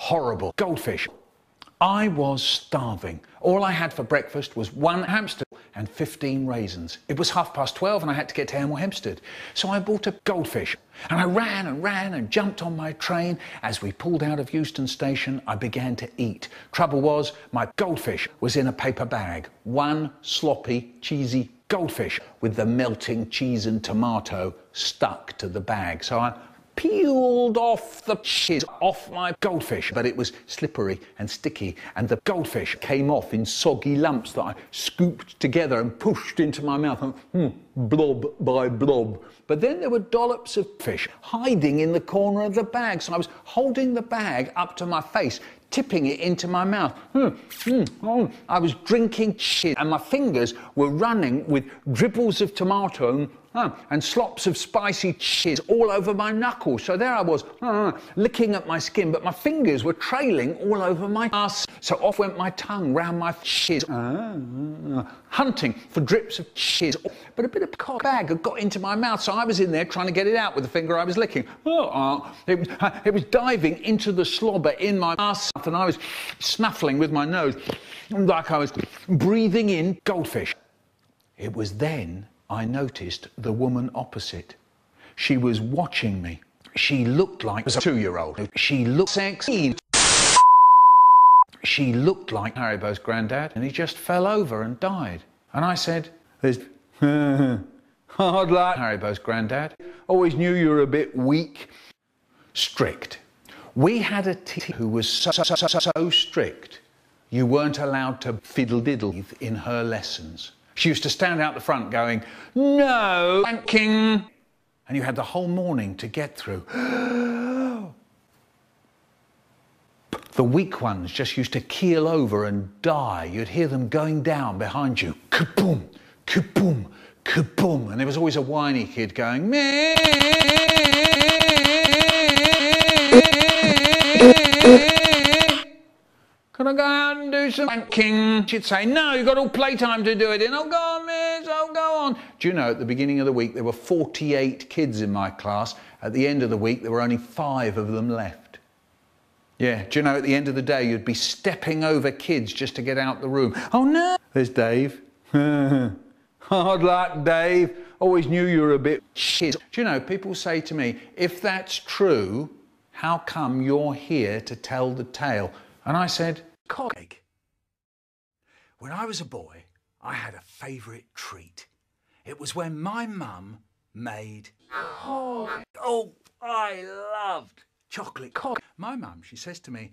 horrible. Goldfish. I was starving. All I had for breakfast was 1 hamster and 15 raisins. It was 12:30 and I had to get to Hemel Hempstead. So I bought a goldfish and I ran and jumped on my train. As we pulled out of Euston Station, I began to eat. Trouble was, my goldfish was in a paper bag. One sloppy, cheesy goldfish with the melting cheese and tomato stuck to the bag. So I peeled off the cheese off my goldfish, but it was slippery and sticky, and the goldfish came off in soggy lumps that I scooped together and pushed into my mouth, blob by blob. But then there were dollops of fish hiding in the corner of the bag, so I was holding the bag up to my face, tipping it into my mouth. I was drinking shit, and my fingers were running with dribbles of tomato and slops of spicy cheese all over my knuckles. So there I was, licking at my skin, but my fingers were trailing all over my ass. So off went my tongue round my cheese, hunting for drips of cheese. But a bit of cock bag had got into my mouth, so I was in there trying to get it out with the finger I was licking. It was diving into the slobber in my ass, and I was snuffling with my nose like I was breathing in goldfish. It was then I noticed the woman opposite. She was watching me. She looked like a 2-year-old. She looked sexy. She looked like Haribo's granddad, and he just fell over and died. And I said, "There's hard luck, Haribo's granddad. Always knew you were a bit weak." Strict. We had a teacher who was so strict, you weren't allowed to fiddle-diddle in her lessons. She used to stand out the front going, "No thanking," and you had the whole morning to get through. The weak ones just used to keel over and die. You'd hear them going down behind you. Kaboom, kaboom, kaboom. And there was always a whiny kid going, meh. "Can I go out and do some wanking?" She'd say, "No, you've got all playtime to do it in." "Oh, go on, miss, oh, go on." Do you know, at the beginning of the week, there were 48 kids in my class. At the end of the week, there were only 5 of them left. Yeah, do you know, at the end of the day, you'd be stepping over kids just to get out the room. "Oh, no." There's Dave. "Hard luck, Dave. Always knew you were a bit shit." Do you know, people say to me, "If that's true, how come you're here to tell the tale?" And I said, "Cock." When I was a boy, I had a favourite treat. It was when my mum made I loved chocolate cock. My mum, she says to me,